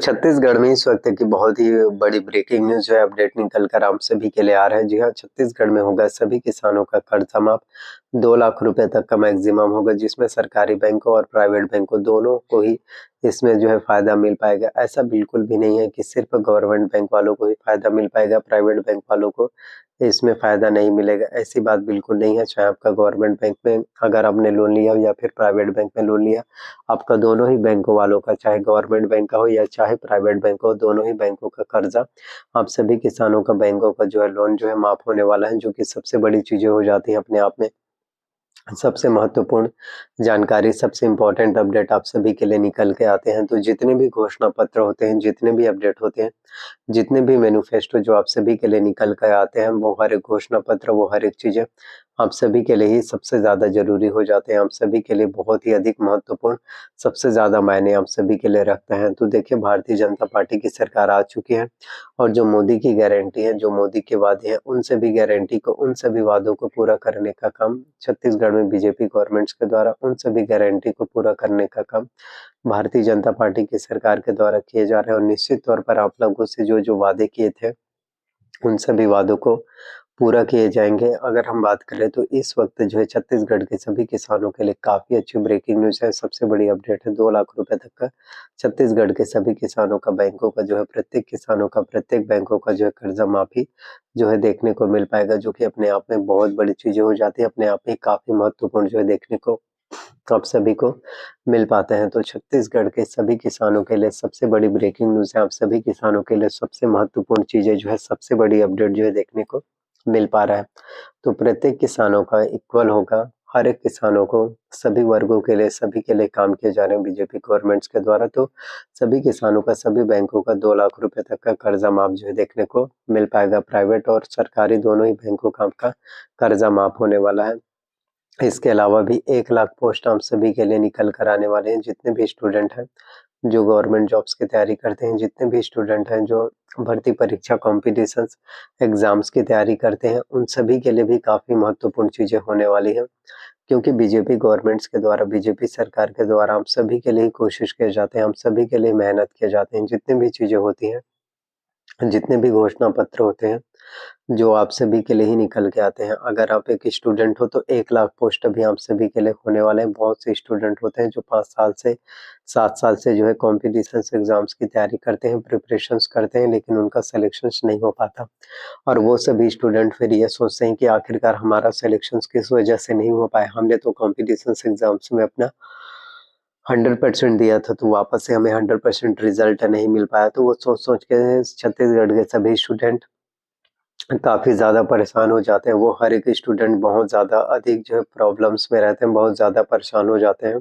छत्तीसगढ़ में इस वक्त की बहुत ही बड़ी ब्रेकिंग न्यूज जो है अपडेट निकल कर आप सभी के लिए आ रहा है। जी हाँ, छत्तीसगढ़ में होगा सभी किसानों का कर्जा माफ। 2 लाख रुपए तक का मैक्सिमम होगा, जिसमें सरकारी बैंकों और प्राइवेट बैंकों दोनों को ही इसमें जो है फायदा मिल पाएगा। ऐसा बिल्कुल भी नहीं है कि सिर्फ गवर्नमेंट बैंक वालों को ही फायदा मिल पाएगा, प्राइवेट बैंक वालों को इसमें फायदा नहीं मिलेगा। ऐसी बात बिल्कुल नहीं है। चाहे आपका गवर्नमेंट बैंक में अगर आपने लोन लिया या फिर प्राइवेट बैंक में लोन लिया, आपका दोनों ही बैंकों वालों का, चाहे गवर्नमेंट बैंक का हो या चाहे प्राइवेट बैंक हो, दोनों ही बैंकों का कर्जा आप सभी किसानों का, बैंकों का जो है लोन जो है माफ होने वाला है, जो कि सबसे बड़ी चीजें हो जाती हैं अपने आप में। सबसे महत्वपूर्ण जानकारी, सबसे इम्पोर्टेंट अपडेट आप सभी के लिए निकल के आते हैं। तो जितने भी घोषणा पत्र होते हैं, जितने भी अपडेट होते हैं, जितने भी मैनिफेस्टो जो आप सभी के लिए निकल कर आते हैं, वो हर एक घोषणा पत्र, वो हर एक चीजें आप सभी के लिए ही सबसे ज्यादा जरूरी हो जाते हैं। आप सभी के लिए बहुत ही अधिक महत्वपूर्ण, सबसे ज्यादा मायने आप सभी के लिए रखते हैं। तो देखिए, भारतीय जनता पार्टी की सरकार आ चुकी है और जो मोदी की गारंटी है, जो मोदी के वादे हैं, उन सभी गारंटी को, उन सभी वादों को पूरा करने का काम छत्तीसगढ़ में बीजेपी गवर्नमेंट्स के द्वारा, उन सभी गारंटी को पूरा करने का काम भारतीय जनता पार्टी की सरकार के द्वारा किए जा रहे हैं। और निश्चित तौर पर आप लोगों से जो वादे किए थे, उन सभी वादों को पूरा किए जाएंगे। अगर हम बात करें तो इस वक्त जो है छत्तीसगढ़ के सभी किसानों के लिए काफी अच्छी ब्रेकिंग न्यूज है। सबसे बड़ी अपडेट है, 2 लाख रुपए तक का छत्तीसगढ़ के सभी किसानों का, बैंकों का जो है, प्रत्येक किसानों का, प्रत्येक बैंकों का जो है कर्जा माफी जो है देखने को मिल पाएगा, जो कि अपने आप में बहुत बड़ी चीजें हो जाती है, अपने आप में काफी महत्वपूर्ण जो है देखने को आप सभी को मिल पाते हैं। तो छत्तीसगढ़ के सभी किसानों के लिए सबसे बड़ी ब्रेकिंग न्यूज है। आप सभी किसानों के लिए सबसे महत्वपूर्ण चीजें जो है, सबसे बड़ी अपडेट जो है देखने को मिल पा रहा है। तो प्रत्येक किसानों का इक्वल होगा, हर एक किसानों को, सभी वर्गों के लिए, सभी के लिए काम किए जा रहे हैं बीजेपी गवर्नमेंट्स के द्वारा। तो सभी किसानों का, सभी बैंकों का 2 लाख रुपए तक का कर्जा माफ जो है देखने को मिल पाएगा। प्राइवेट और सरकारी दोनों ही बैंकों का आपका कर्जा माफ होने वाला है। इसके अलावा भी 1 लाख पोस्ट हम सभी के लिए निकल कर आने वाले हैं। जितने भी स्टूडेंट हैं जो गवर्नमेंट जॉब्स की तैयारी करते हैं, जितने भी स्टूडेंट हैं जो भर्ती परीक्षा, कॉम्पिटिशन्स एग्जाम्स की तैयारी करते हैं, उन सभी के लिए भी काफी महत्वपूर्ण चीजें होने वाली हैं। क्योंकि बीजेपी गवर्नमेंट्स के द्वारा, बीजेपी सरकार के द्वारा हम सभी के लिए कोशिश किए जाते हैं, हम सभी के लिए मेहनत किए जाते हैं। जितनी भी चीजें होती हैं, जितने भी घोषणा पत्र होते हैं, जो आप सभी के लिए ही निकल के आते हैं। अगर आप एक स्टूडेंट हो तो 1 लाख पोस्ट अभी आप सभी के लिए होने वाले हैं। बहुत से स्टूडेंट होते हैं जो 5 साल से, 7 साल से जो है कॉम्पिटिशन एग्जाम्स की तैयारी करते हैं, प्रिपरेशंस करते हैं, लेकिन उनका सिलेक्शंस नहीं हो पाता। और वो सभी स्टूडेंट फिर ये सोचते हैं कि आखिरकार हमारा सिलेक्शंस किस वजह से नहीं हो पाया, हमने तो कॉम्पिटिशन एग्जाम्स में अपना 100% दिया था, तो वापस से हमें 100% रिजल्ट नहीं मिल पाया। तो वो सोच सोच के छत्तीसगढ़ के सभी स्टूडेंट काफ़ी ज़्यादा परेशान हो जाते हैं। वो हर एक स्टूडेंट बहुत ज़्यादा अधिक जो है प्रॉब्लम्स में रहते हैं, बहुत ज़्यादा परेशान हो जाते हैं,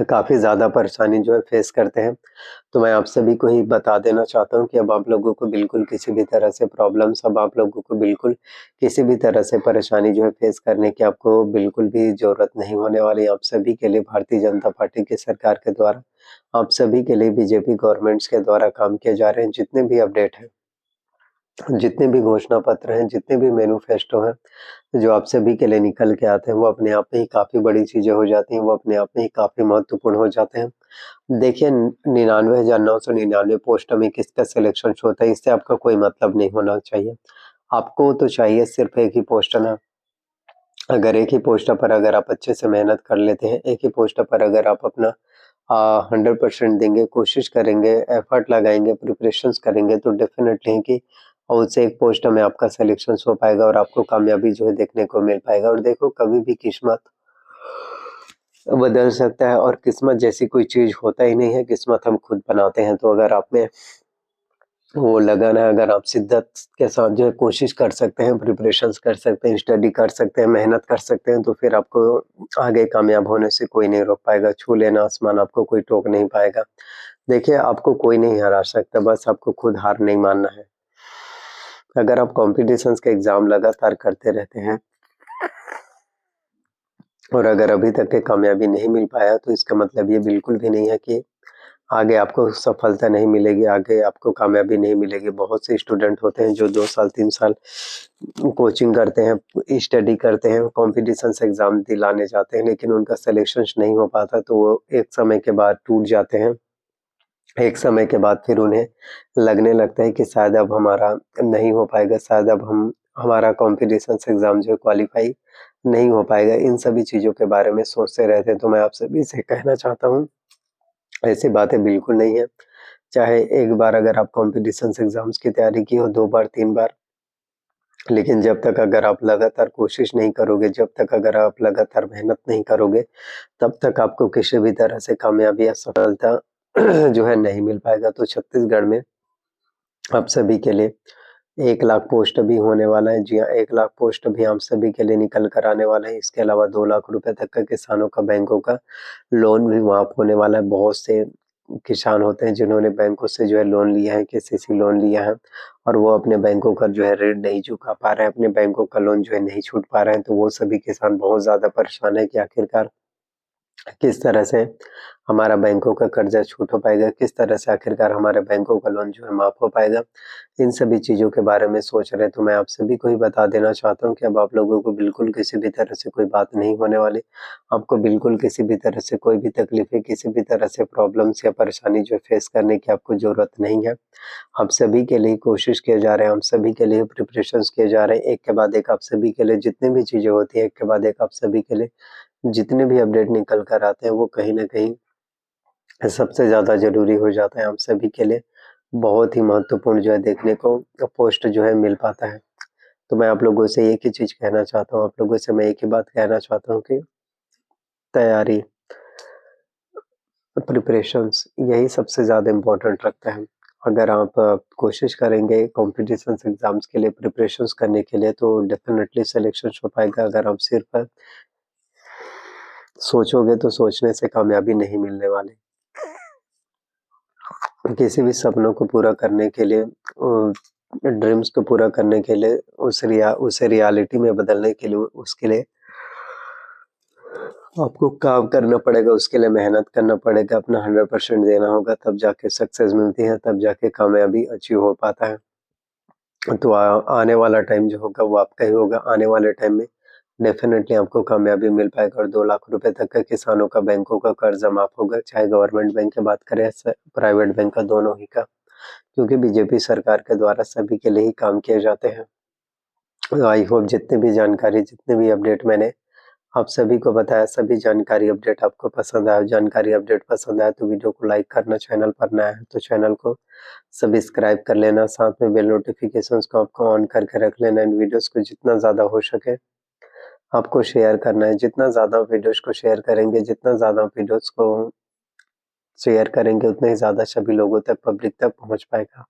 काफ़ी ज़्यादा परेशानी जो है फेस करते हैं। तो मैं आप सभी को ही बता देना चाहता हूँ कि अब आप लोगों को बिल्कुल किसी भी तरह से प्रॉब्लम्स, अब आप लोगों को बिल्कुल किसी भी तरह से परेशानी जो है फेस करने की आपको बिल्कुल भी ज़रूरत नहीं होने वाली। आप सभी के लिए भारतीय जनता पार्टी की सरकार के द्वारा, आप सभी के लिए बीजेपी गवर्नमेंट्स के द्वारा काम किए जा रहे हैं। जितने भी अपडेट हैं, जितने भी घोषणा पत्र हैं, जितने भी मैनिफेस्टो हैं, जो आप सभी के लिए निकल के आते हैं, वो अपने आप में ही काफ़ी बड़ी चीज़ें हो जाती हैं, वो अपने आप में ही काफ़ी महत्वपूर्ण हो जाते हैं। देखिए, 99,999 पोस्टों में किसका सिलेक्शन होता है, इससे आपका कोई मतलब नहीं होना चाहिए। आपको तो चाहिए सिर्फ एक ही पोस्ट ना। अगर एक ही पोस्ट पर अगर आप अच्छे से मेहनत कर लेते हैं, एक ही पोस्ट पर अगर आप अपना 100% देंगे, कोशिश करेंगे, एफर्ट लगाएंगे, प्रिपरेशंस करेंगे, तो डेफिनेटली है कि उससे एक पोस्ट में आपका सिलेक्शन हो पाएगा और आपको कामयाबी जो है देखने को मिल पाएगा। और देखो, कभी भी किस्मत बदल सकता है और किस्मत जैसी कोई चीज होता ही नहीं है, किस्मत हम खुद बनाते हैं। तो अगर आप में वो लगन है, अगर आप शिद्दत के साथ जो है कोशिश कर सकते हैं, प्रिपरेशंस कर सकते हैं, स्टडी कर सकते हैं, मेहनत कर सकते हैं, तो फिर आपको आगे कामयाब होने से कोई नहीं रोक पाएगा। छू लेना आसमान आपको कोई टोक नहीं पाएगा। देखिए, आपको कोई नहीं हरा सकता, बस आपको खुद हार नहीं मानना है। अगर आप कॉम्पिटिशन्स के एग्जाम लगातार करते रहते हैं और अगर अभी तक के कामयाबी नहीं मिल पाया, तो इसका मतलब ये बिल्कुल भी नहीं है कि आगे आपको सफलता नहीं मिलेगी, आगे आपको कामयाबी नहीं मिलेगी। बहुत से स्टूडेंट होते हैं जो 2 साल, 3 साल कोचिंग करते हैं, स्टडी करते हैं, कॉम्पिटिशन्स एग्जाम दिलाने जाते हैं, लेकिन उनका सिलेक्शन नहीं हो पाता, तो वो एक समय के बाद टूट जाते हैं। एक समय के बाद फिर उन्हें लगने लगता है कि शायद अब हमारा नहीं हो पाएगा, शायद अब हम हमारा कॉम्पिटिशन्स एग्ज़ाम जो है क्वालीफाई नहीं हो पाएगा। इन सभी चीज़ों के बारे में सोचते रहते हैं, तो मैं आप सभी से कहना चाहता हूँ, ऐसी बातें बिल्कुल नहीं है। चाहे एक बार अगर आप कॉम्पिटिशन्स एग्ज़ाम्स की तैयारी की हो, 2 बार, 3 बार, लेकिन जब तक अगर आप लगातार कोशिश नहीं करोगे, जब तक अगर आप लगातार मेहनत नहीं करोगे, तब तक आपको किसी भी तरह से कामयाबी या सफलता जो है नहीं मिल पाएगा। तो छत्तीसगढ़ में आप सभी के लिए 1 लाख पोस्ट भी होने वाला है। जी हाँ, 1 लाख पोस्ट भी हम सभी के लिए निकल कर आने वाला है। इसके अलावा 2 लाख रुपए तक का किसानों का बैंकों का लोन भी माफ़ होने वाला है। बहुत से किसान होते हैं जिन्होंने बैंकों से जो है लोन लिया है, केसीसी लोन लिया है और वो अपने बैंकों का जो है ऋण नहीं चुका पा रहे हैं, अपने बैंकों का लोन जो है नहीं छूट पा रहे हैं। तो वो सभी किसान बहुत ज़्यादा परेशान है कि आखिरकार किस तरह से हमारा बैंकों का कर्जा छूट हो पाएगा, किस तरह से आखिरकार हमारे बैंकों का लोन जो है माफ़ हो पाएगा। इन सभी चीज़ों के बारे में सोच रहे हैं, तो मैं आप सभी को ही बता देना चाहता हूँ कि अब आप लोगों को बिल्कुल किसी भी तरह से कोई बात नहीं होने वाली। आपको बिल्कुल किसी भी तरह से कोई भी तकलीफ़ें, किसी भी तरह से प्रॉब्लम्स या परेशानी जो है फेस करने की आपको ज़रूरत नहीं है। आप सभी के लिए कोशिश किए जा रहे हैं, हम सभी के लिए प्रिपरेशंस किए जा रहे हैं, एक के बाद एक आप सभी के लिए जितनी भी चीज़ें होती हैं, एक के बाद एक आप सभी के लिए जितने भी अपडेट निकल कर आते हैं, वो कहीं न कहीं सबसे ज़्यादा ज़रूरी हो जाता है हम सभी के लिए। बहुत ही महत्वपूर्ण जो है देखने को पोस्ट जो है मिल पाता है। तो मैं आप लोगों से एक ही चीज़ कहना चाहता हूँ, आप लोगों से मैं एक ही बात कहना चाहता हूँ कि तैयारी, प्रिपरेशंस यही सबसे ज़्यादा इम्पोर्टेंट रखता है। अगर आप कोशिश करेंगे कॉम्पिटिशन्स एग्ज़ाम्स के लिए प्रिपरेशंस करने के लिए तो डेफ़िनेटली सिलेक्शन हो पाएगा। अगर आप सिर्फ़ सोचोगे तो सोचने से कामयाबी नहीं मिलने वाली। किसी भी सपनों को पूरा करने के लिए ड्रीम्स को पूरा करने के लिए उसे रियलिटी में बदलने के लिए उसके लिए आपको काम करना पड़ेगा, उसके लिए मेहनत करना पड़ेगा, अपना 100% देना होगा, तब जाके सक्सेस मिलती है, तब जाके कामयाबी अचीव हो पाता है। तो आने वाला टाइम जो होगा वो आपका ही होगा। आने वाले टाइम में डेफ़िनेटली आपको कामयाबी मिल पाएगा और 2 लाख रुपए तक का किसानों का बैंकों का कर्ज़ा माफ़ होगा, चाहे गवर्नमेंट बैंक की बात करें या प्राइवेट बैंक का, दोनों ही का। क्योंकि बीजेपी सरकार के द्वारा सभी के लिए ही काम किए जाते हैं। आई होप जितनी भी जानकारी, जितने भी अपडेट मैंने आप सभी को बताया, सभी जानकारी अपडेट आपको पसंद आया। जानकारी अपडेट पसंद आया तो वीडियो को लाइक करना, चैनल पर नया है तो चैनल को सब्सक्राइब कर लेना, साथ में बेल नोटिफिकेशंस को आपको ऑन करके रख लेना। इन वीडियोस को जितना ज़्यादा हो सके आपको शेयर करना है। जितना ज़्यादा वीडियोस को शेयर करेंगे, जितना ज़्यादा वीडियोस को शेयर करेंगे, उतना ही ज़्यादा सभी लोगों तक, पब्लिक तक पहुँच पाएगा।